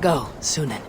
Go, Sunan.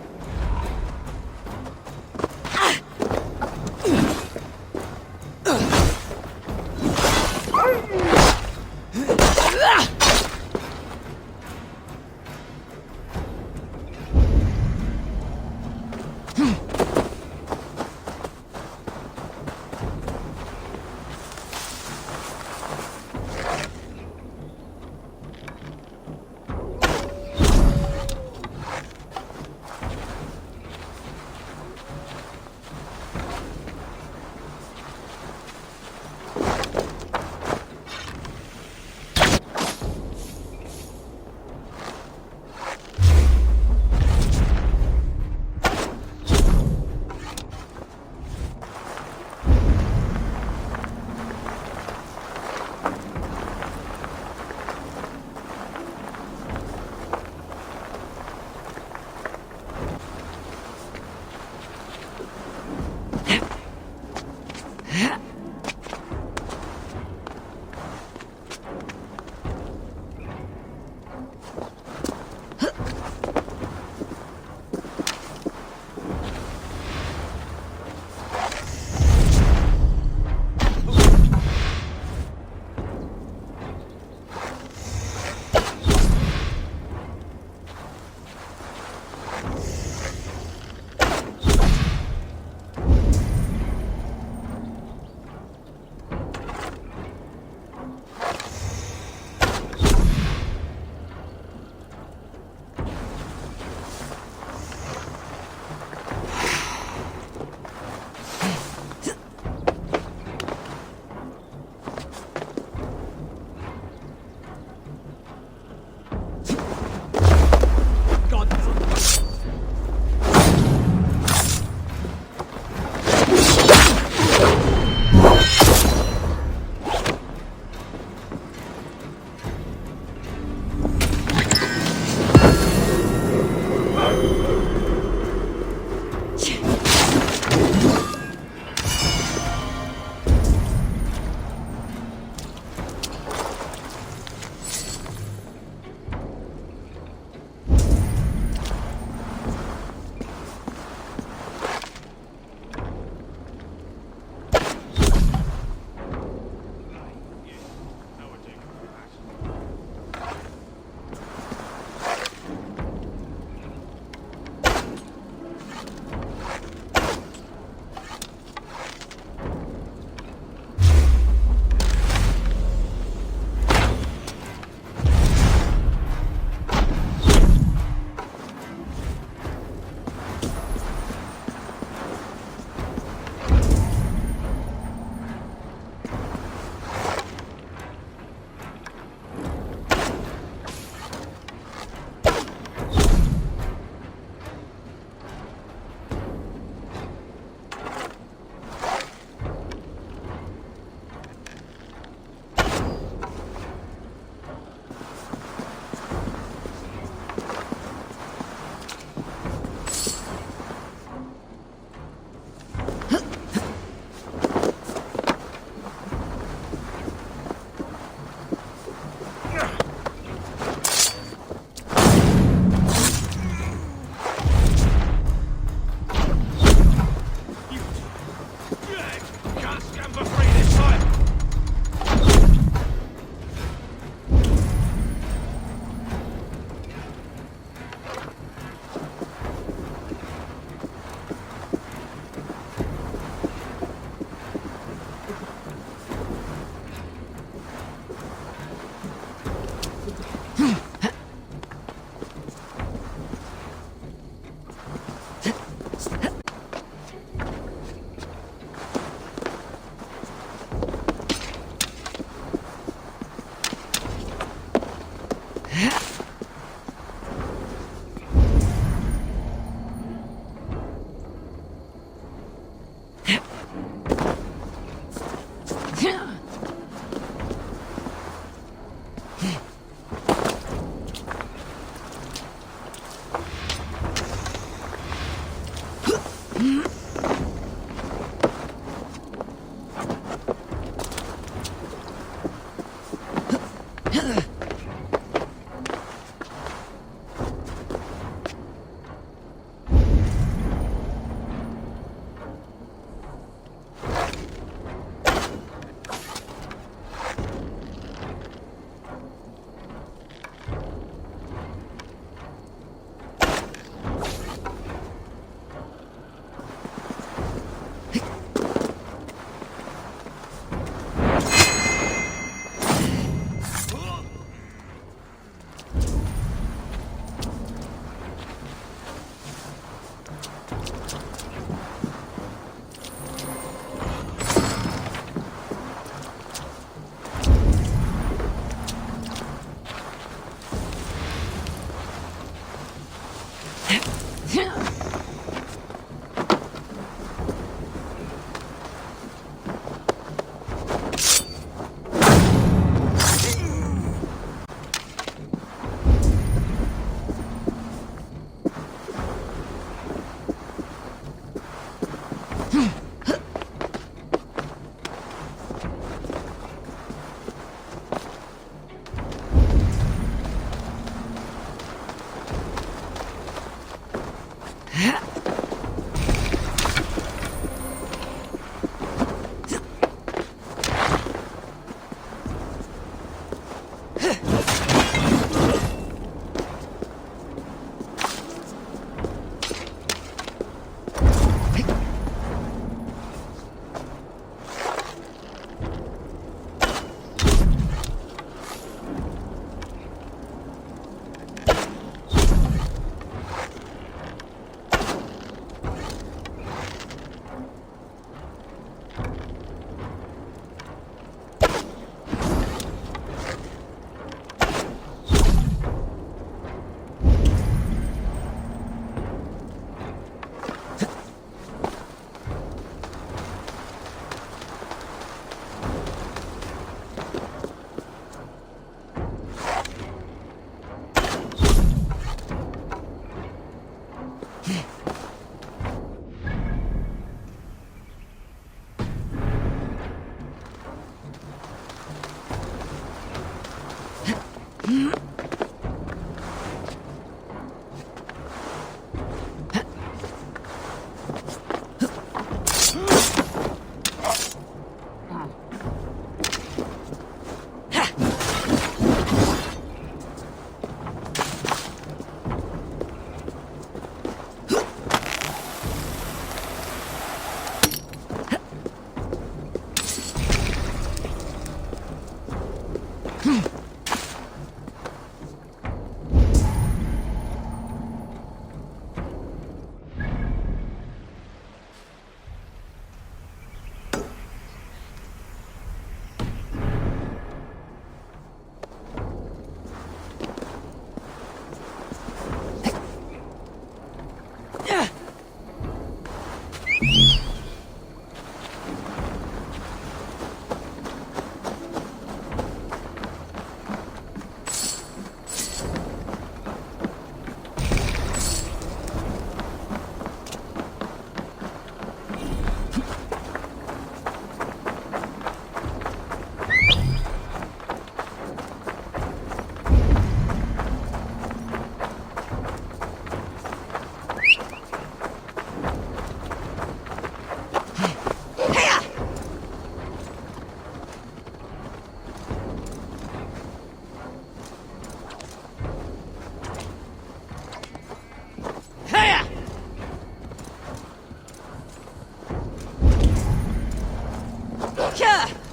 Succor!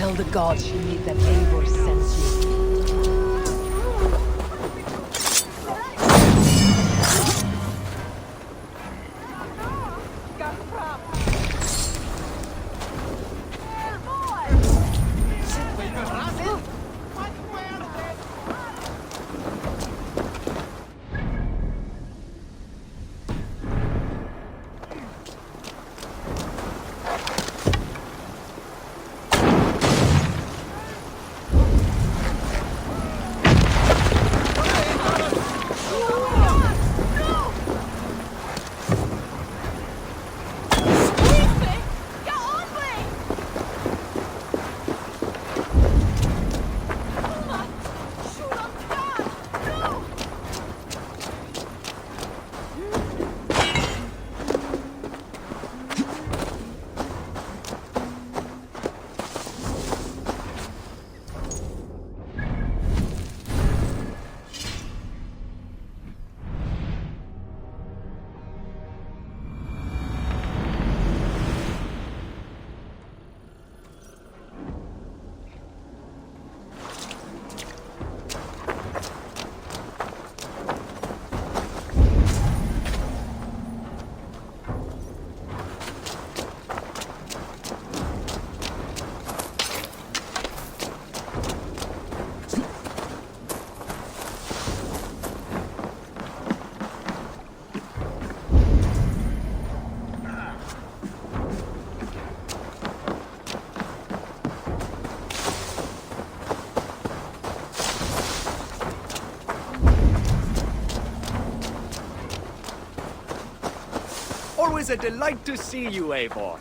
Tell the gods you need that Eivor sends you. Always a delight to see you, Eivor.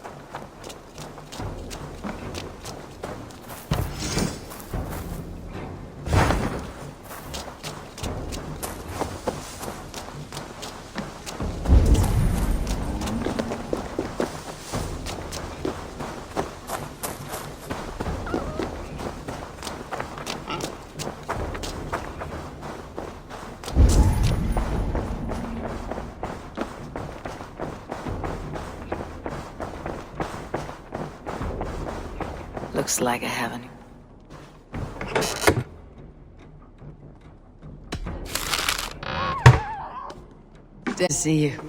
Looks like I haven't. Good to see you.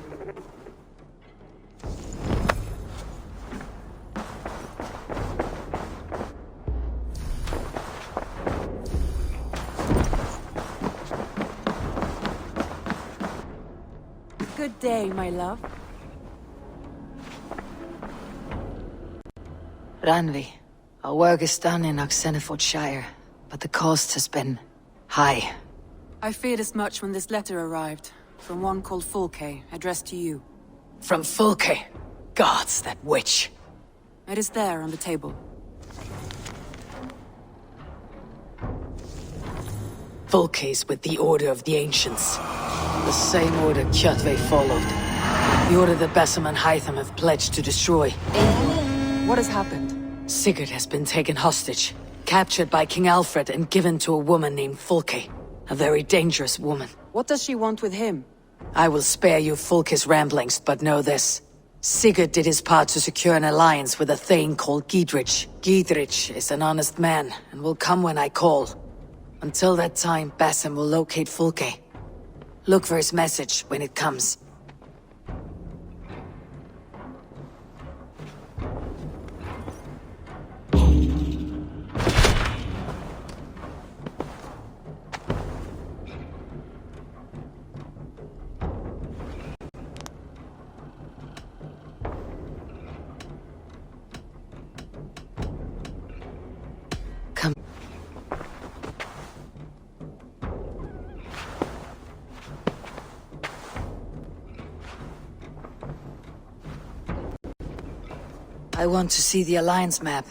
Good day, my love. Randvi, Our work is done in Oxenfordshire, but the cost has been high. I feared as much when this letter arrived, from one called Fulke, addressed to you. From Fulke? Gods, that witch. It is there on the table. Fulke's with the Order of the Ancients. The same order Kjotve followed. The order that Basim and Hytham have pledged to destroy. What has happened? Sigurd has been taken hostage, captured by King Alfred and given to a woman named Fulke. A very dangerous woman. What does she want with him? I will spare you Fulke's ramblings, but know this. Sigurd did his part to secure an alliance with a thane called Gidrich. Gidrich is an honest man, and will come when I call. Until that time, Basim will locate Fulke. Look for his message when it comes. Come. I want to see the Alliance map.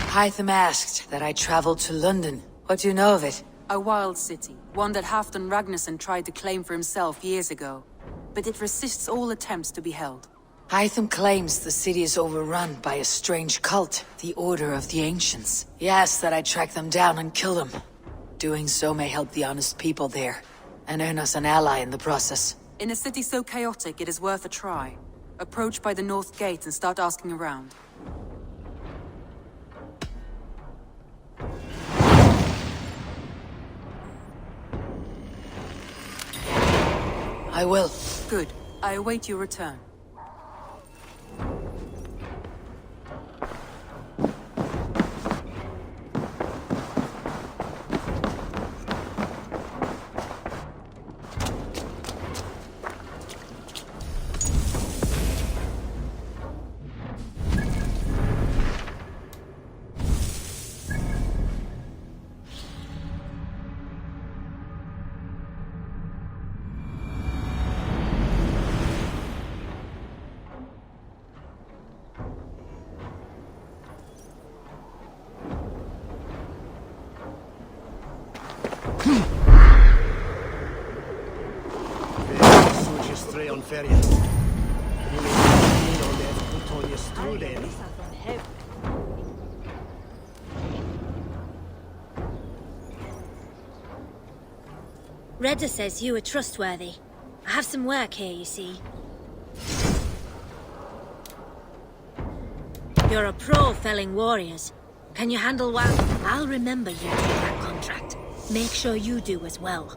Hytham asked that I travel to London. What do you know of it? A wild city, one that Halfdan Ragnarsson tried to claim for himself years ago. But it resists all attempts to be held. Hytham claims the city is overrun by a strange cult, the Order of the Ancients. He asks that I track them down and kill them. Doing so may help the honest people there, and earn us an ally in the process. In a city so chaotic, it is worth a try. Approach by the North Gate and start asking around. I will. Good. I await your return. Redda says you are trustworthy. I have some work here, you see. You're a pro felling warriors. Can you handle one? I'll remember you to that contract. Make sure you do as well.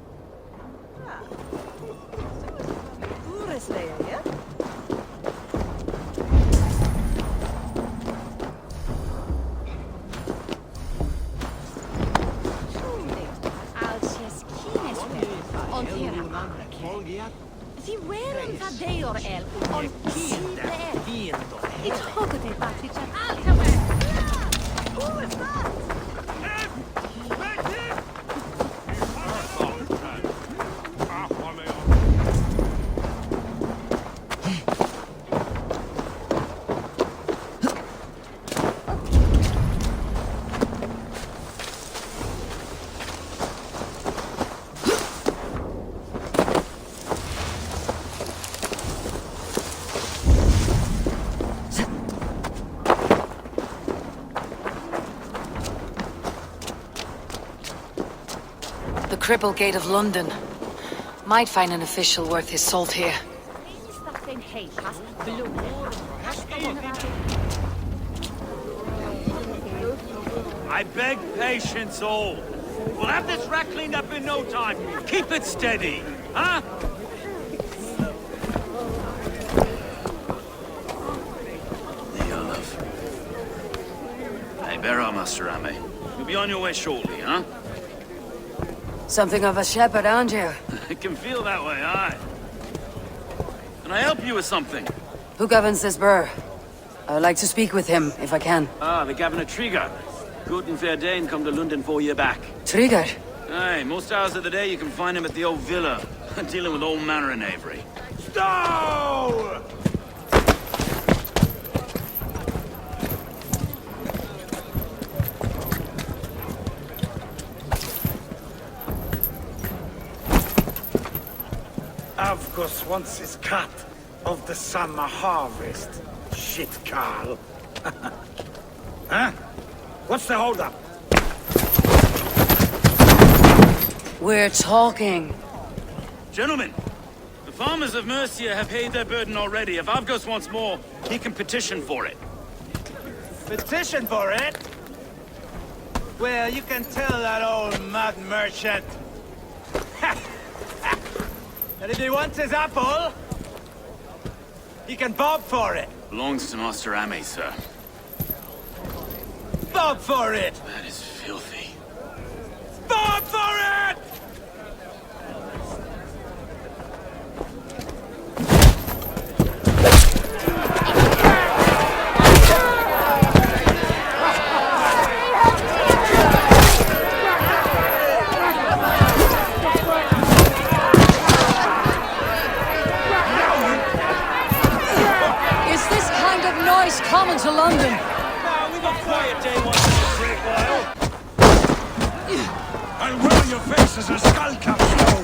Cripple Gate of London. Might find an official worth his salt here. I beg patience all. We'll have this wreck cleaned up in no time. Keep it steady, huh? I bear on Master Ame. You'll be on your way shortly, huh? Something of a shepherd, aren't you? It can feel that way, aye. Can I help you with something? Who governs this burh? I would like to speak with him, if I can. Ah, the Governor Trigger. Good and fair Dane come to London 4 year back. Trigger? Aye, most hours of the day you can find him at the old villa, dealing with all manner in Avery. Stow! Avgos wants his cut of the summer harvest. Shit, Carl. Huh? What's the holdup? We're talking. Gentlemen, the farmers of Mercia have paid their burden already. If Avgos wants more, he can petition for it. Petition for it? Well, you can tell that old mud merchant. And if he wants his apple, he can bob for it. Belongs to Master Ame, sir. Bob for it! That is filthy. Bob for it! Common to London. Nah, we've a quiet day once in a great while. I'll wear your face as a skull cap, Snow.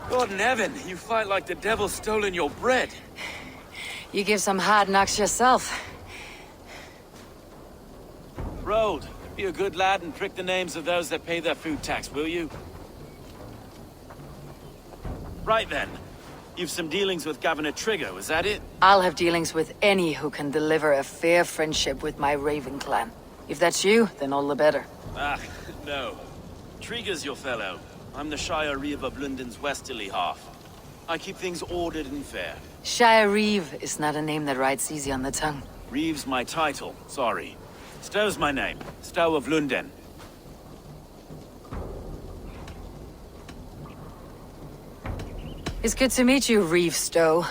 God in heaven, you fight like the devil's stolen your bread. You give some hard knocks yourself. Road, be a good lad and prick the names of those that pay their food tax, will you? Right then. You've some dealings with Governor Trigger, was that it? I'll have dealings with any who can deliver a fair friendship with my Raven clan. If that's you, then all the better. Ah, no. Trigger's your fellow. I'm the Shire Reeve of London's westerly half. I keep things ordered and fair. Shire Reeve is not a name that rides easy on the tongue. Reeve's my title, sorry. Stow's my name. Stow of London. It's good to meet you, Reeve Stow.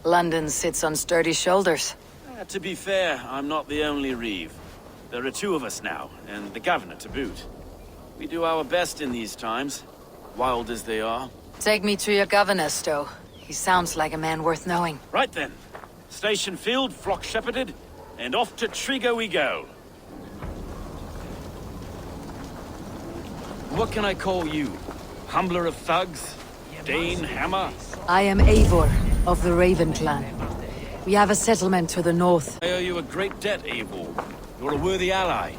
London sits on sturdy shoulders. To be fair, I'm not the only Reeve. There are two of us now, and the governor to boot. We do our best in these times, wild as they are. Take me to your governor, Stow. He sounds like a man worth knowing. Right then. Station filled, flock shepherded, and off to Trigger we go. What can I call you? Humbler of thugs? Dane Hammer? I am Eivor, of the Raven clan. We have a settlement to the north. I owe you a great debt, Eivor. You're a worthy ally.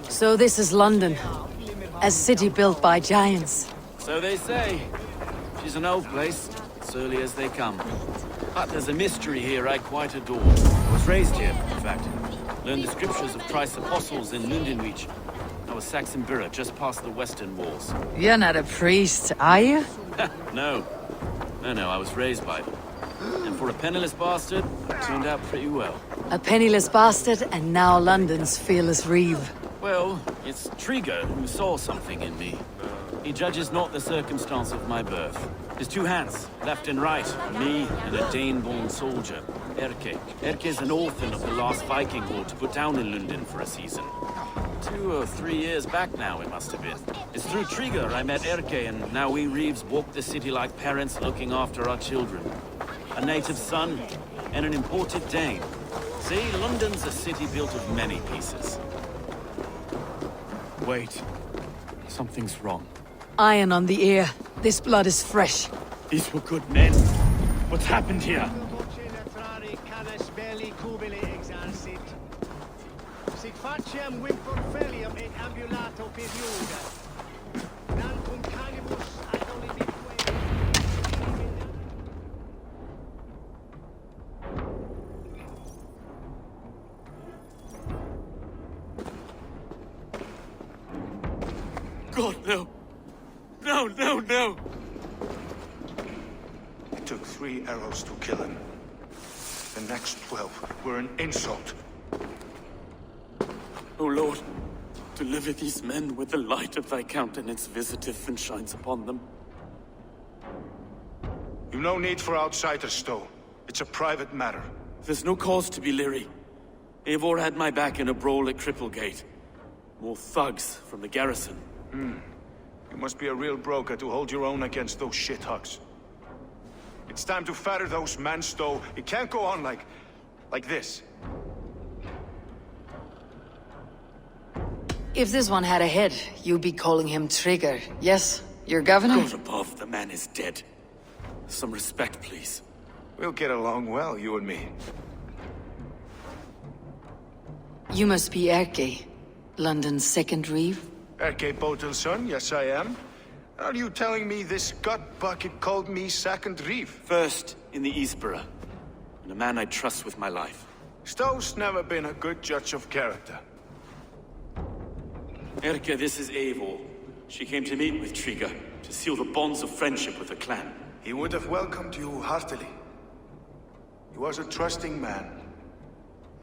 So this is London. A city built by giants. So they say. She's an old place, surly as they come. But there's a mystery here I quite adore. I was raised here, in fact. Learned the scriptures of Christ's apostles in Lundenreach. I was Saxon Borough, just past the western walls. You're not a priest, are you? No. No, I was raised by them. And for a penniless bastard, it turned out pretty well. A penniless bastard, and now London's fearless Reeve. Well, it's Trigger who saw something in me. He judges not the circumstance of my birth. His two hands, left and right, me and a Dane-born soldier, Erke. Erke's an orphan of the last Viking horde put down in London for a season. 2 or 3 years back now, it must have been. It's through Trigger I met Erke, and now we Reeves walk the city like parents looking after our children. A native son, and an imported Dane. See, London's a city built of many pieces. Wait. Something's wrong. Iron on the ear. This blood is fresh. These were good men. What's happened here? God, no. No, no, no! It took 3 arrows to kill him. The next 12 were an insult. O Lord, deliver these men with the light of thy countenance visiteth and shines upon them. You've no need for outsiders, Stowe. It's a private matter. There's no cause to be leery. Eivor had my back in a brawl at Cripplegate. More thugs from the garrison. You must be a real broker to hold your own against those shithugs. It's time to fetter those men, Stowe. It can't go on like this. If this one had a head, you'd be calling him Trigger. Yes, your governor? God above, the man is dead. Some respect, please. We'll get along well, you and me. You must be Erke, London's second reeve? Erke Botel's son, yes I am. Are you telling me this gut bucket called me second reeve? First in the Eastborough, and a man I trust with my life. Stowe's never been a good judge of character. Erke, this is Eivor. She came to meet with Trigger, to seal the bonds of friendship with the clan. He would have welcomed you heartily. He was a trusting man,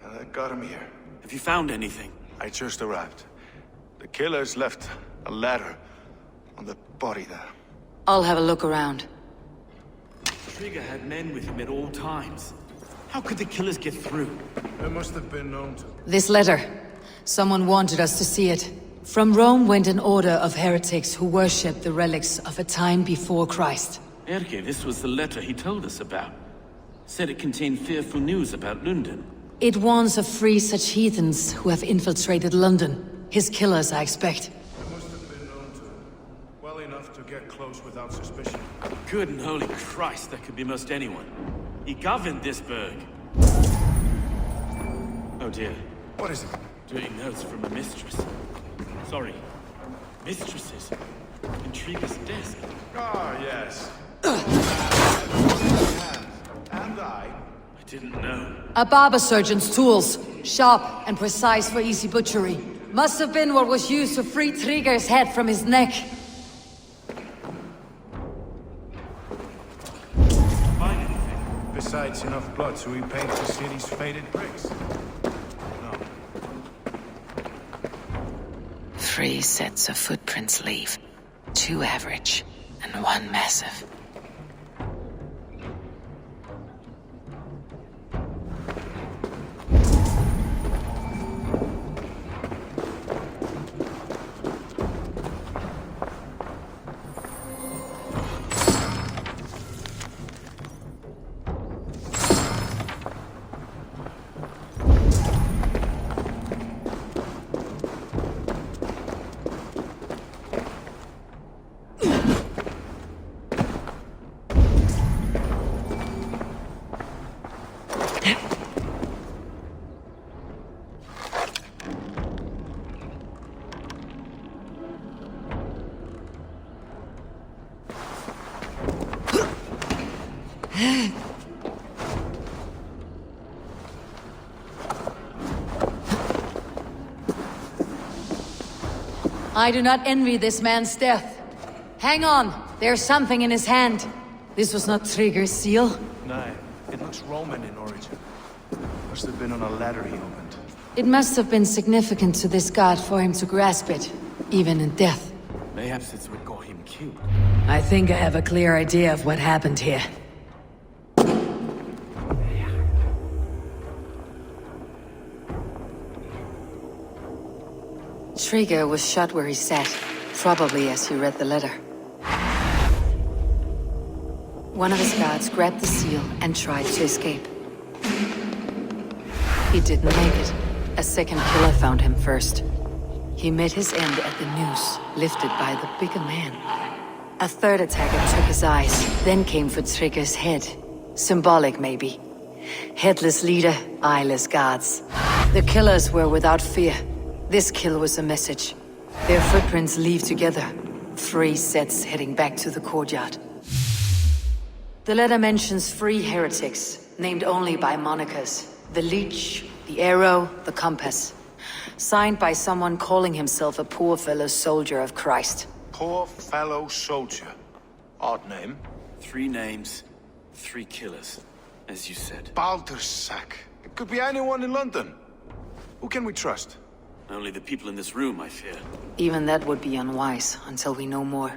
and I got him here. Have you found anything? I just arrived. The killers left a ladder on the body there. I'll have a look around. Trigger had men with him at all times. How could the killers get through? There must have been known to. This letter. Someone wanted us to see it. From Rome went an order of heretics who worshipped the relics of a time before Christ. Erke, this was the letter he told us about. Said it contained fearful news about London. It warns of 3 such heathens who have infiltrated London. His killers, I expect. There must have been known to. Well enough to get close without suspicion. Good and holy Christ, that could be most anyone. He governed this burg. Oh dear. What is it? Doing notes from a mistress. Sorry. Mistresses. In Trigger's desk. Ah, yes. And I didn't know. A barber surgeon's tools. Sharp and precise for easy butchery. Must have been what was used to free Trigger's head from his neck. Besides enough blood so he paints the city's faded bricks. No. 3 sets of footprints leave. 2 average, and 1 massive. I do not envy this man's death. Hang on, there's something in his hand. This was not Trigger's seal. No, it looks Roman in origin. Must have been on a ladder he opened. It must have been significant to this god for him to grasp it, even in death. Mayhaps it's what got him killed. I think I have a clear idea of what happened here. Trigger was shot where he sat, probably as he read the letter. One of his guards grabbed the seal and tried to escape. He didn't make it. A second killer found him first. He met his end at the noose, lifted by the bigger man. A third attacker took his eyes, then came for Trigger's head. Symbolic, maybe. Headless leader, eyeless guards. The killers were without fear. This kill was a message. Their footprints leave together. 3 sets heading back to the courtyard. The letter mentions 3 heretics, named only by monikers. The Leech, the Arrow, the Compass. Signed by someone calling himself a poor fellow soldier of Christ. Poor fellow soldier. Odd name. 3 names, 3 killers, as you said. Baldersack. It could be anyone in London. Who can we trust? Only the people in this room, I fear. Even that would be unwise, until we know more.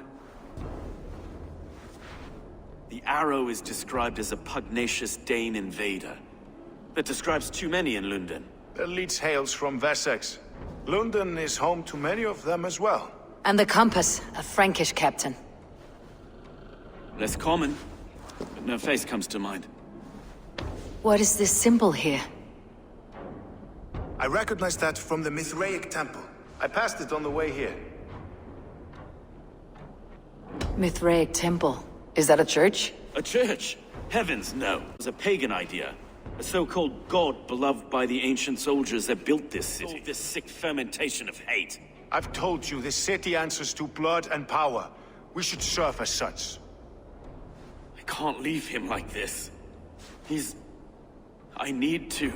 The Arrow is described as a pugnacious Dane invader. That describes too many in London. The leech hails from Wessex. London is home to many of them as well. And the Compass, a Frankish captain. Less common, but no face comes to mind. What is this symbol here? I recognize that from the Mithraic temple. I passed it on the way here. Mithraic temple. Is that a church? A church? Heavens, no. It was a pagan idea. A so-called god beloved by the ancient soldiers that built this city. This sick fermentation of hate. I've told you, this city answers to blood and power. We should serve as such. I can't leave him like this. I need to.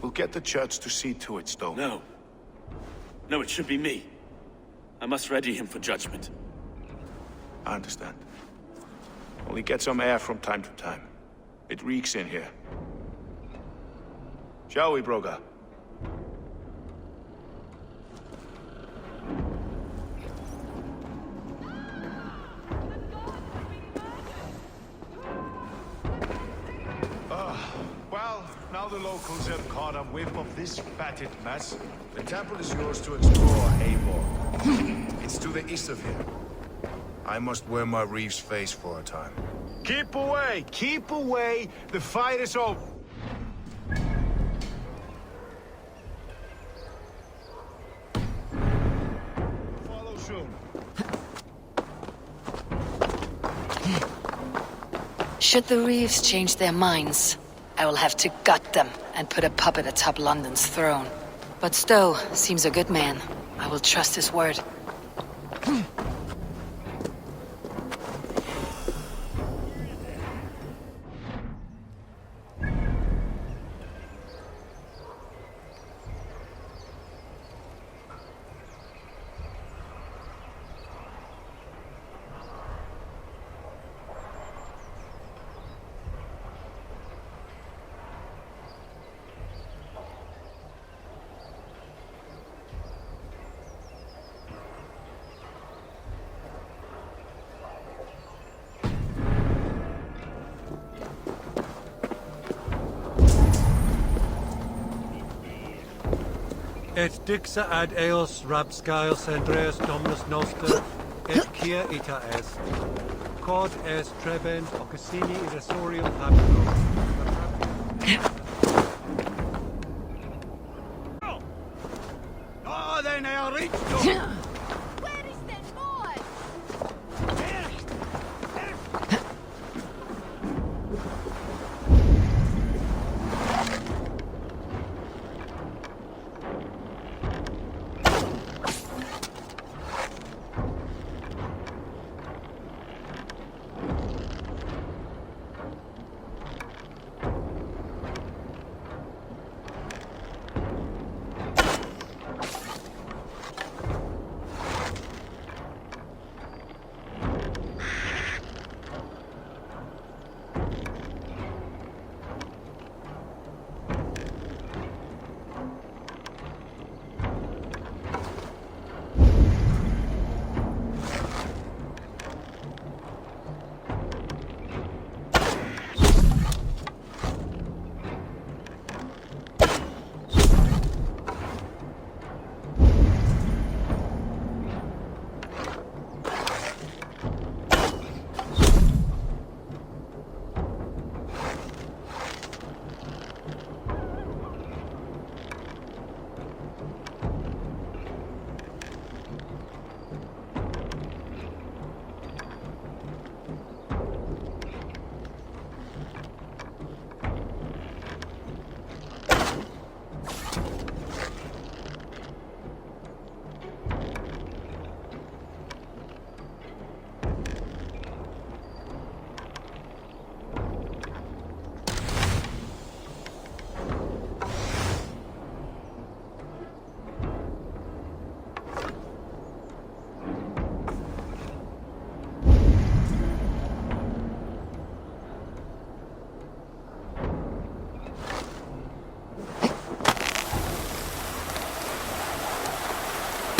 We'll get the church to see to it, Stone. No. No, it should be me. I must ready him for judgment. I understand. Only get some air from time to time. It reeks in here. Shall we, Broga? Well, now the locals have caught a whiff of this fatted mess. The temple is yours to explore, Eivor. It's to the east of here. I must wear my Reeve's face for a time. Keep away! Keep away! The fight is over! Follow soon. Should the Reeves change their minds, I will have to gut them and put a puppet atop London's throne. But Stowe seems a good man. I will trust his word. Et dixa ad eos rabscaios Andreas Dominus Noster, et kia ita est. Quod est trebent occasini irresorium habito. Oh, then I'll reach Where is that boy?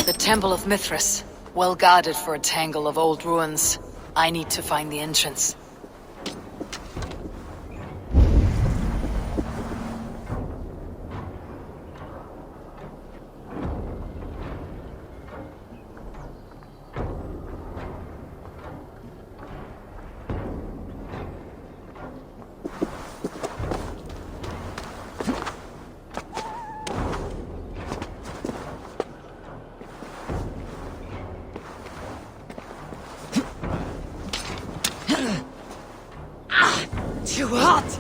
The Temple of Mithras. Well guarded for a tangle of old ruins. I need to find the entrance. Too hot!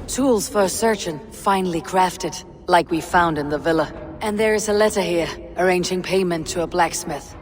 Tools for searching, finely crafted, like we found in the villa. And there is a letter here, arranging payment to a blacksmith.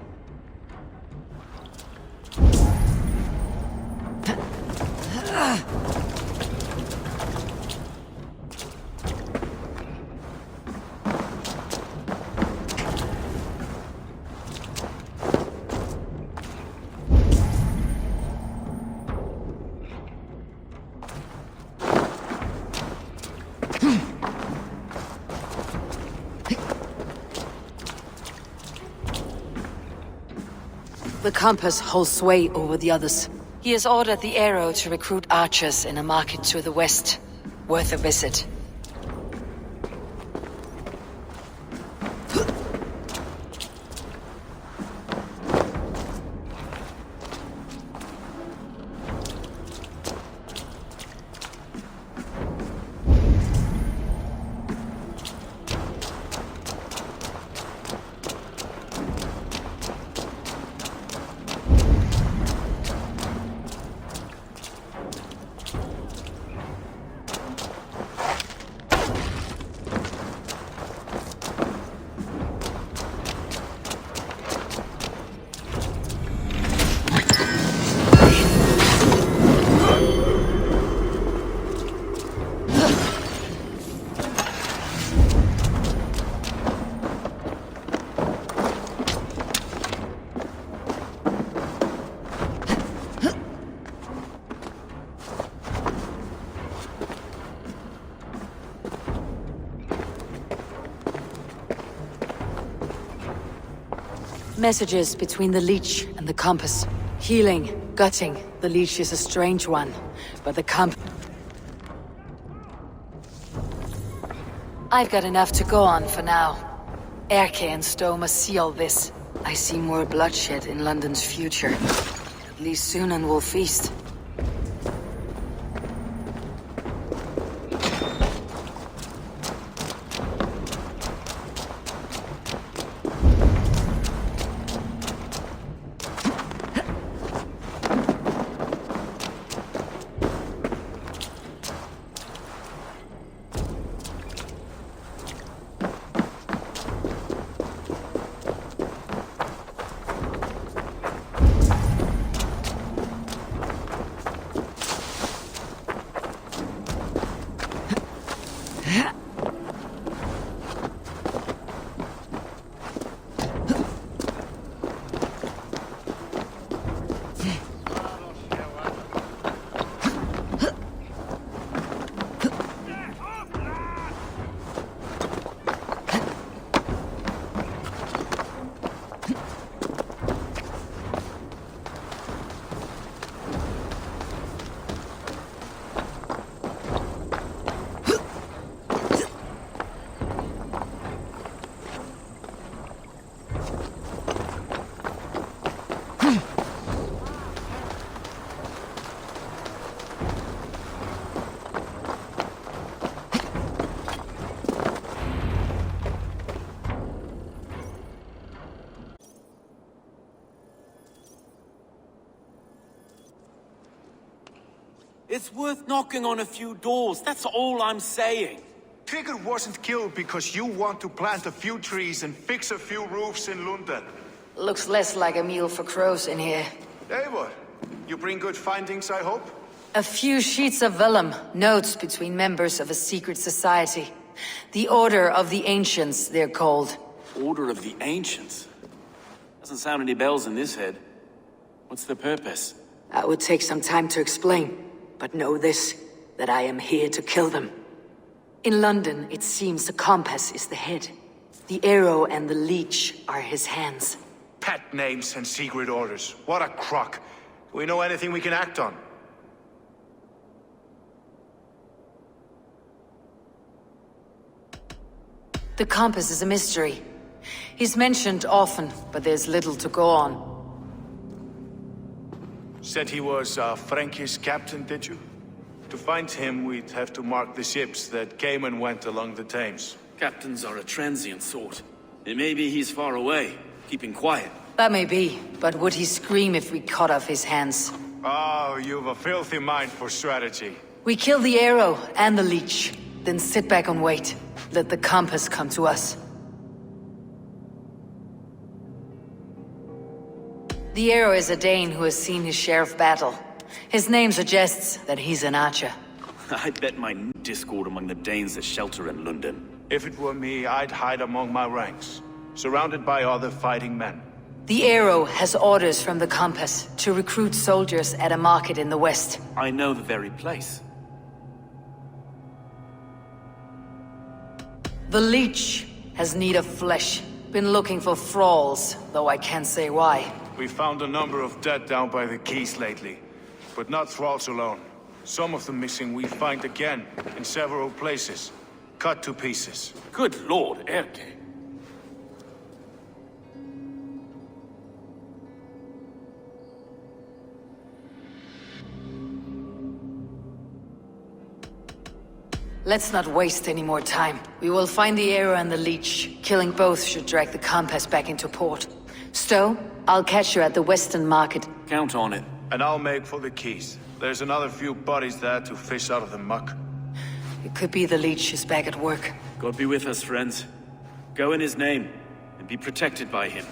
The compass holds sway over the others. He has ordered the arrow to recruit archers in a market to the west. Worth a visit. Messages between the leech and the compass. Healing, gutting. The leech is a strange one, but the compass... I've got enough to go on for now. Erke and Stowe must see all this. I see more bloodshed in London's future. At least Sunan will feast. It's worth knocking on a few doors, that's all I'm saying. Sigurd wasn't killed because you want to plant a few trees and fix a few roofs in London. Looks less like a meal for crows in here. Eivor, you bring good findings, I hope? A few sheets of vellum, notes between members of a secret society. The Order of the Ancients, they're called. Order of the Ancients? Doesn't sound any bells in this head. What's the purpose? That would take some time to explain, but know this, that I am here to kill them. In London, it seems the compass is the head. The arrow and the leech are his hands. Pet names and secret orders. What a crock. Do we know anything we can act on? The compass is a mystery. He's mentioned often, but there's little to go on. Said he was a Frankish captain, did you? To find him, we'd have to mark the ships that came and went along the Thames. Captains are a transient sort. It may be he's far away, keeping quiet. That may be, but would he scream if we cut off his hands? Oh, you've a filthy mind for strategy. We kill the arrow and the leech, then sit back and wait. Let the compass come to us. The arrow is a Dane who has seen his share of battle. His name suggests that he's an archer. I bet my discord among the Danes that shelter in London. If it were me, I'd hide among my ranks, surrounded by other fighting men. The arrow has orders from the compass to recruit soldiers at a market in the west. I know the very place. The leech has need of flesh. Been looking for thralls, though I can't say why. We found a number of dead down by the quays lately, but not thralls alone. Some of the missing we find again in several places, cut to pieces. Good lord, Erke. Let's not waste any more time. We will find the arrow and the leech. Killing both should drag the compass back into port. Stowe, I'll catch you at the Western Market. Count on it. And I'll make for the quays. There's another few bodies there to fish out of the muck. It could be the leech is back at work. God be with us, friends. Go in his name, and be protected by him.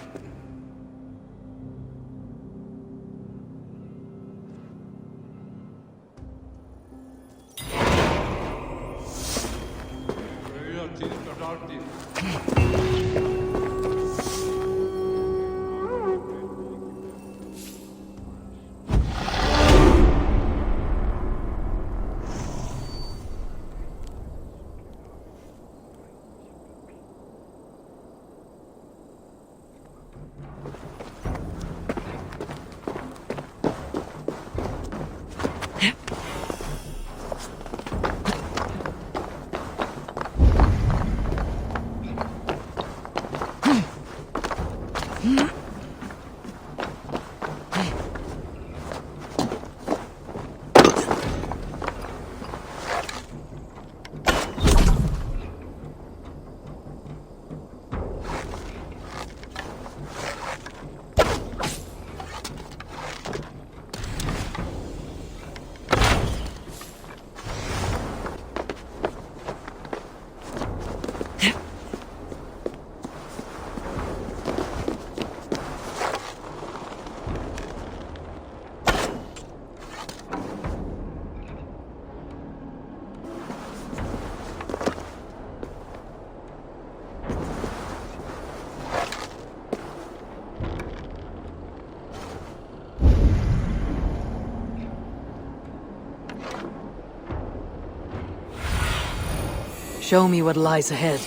Show me what lies ahead.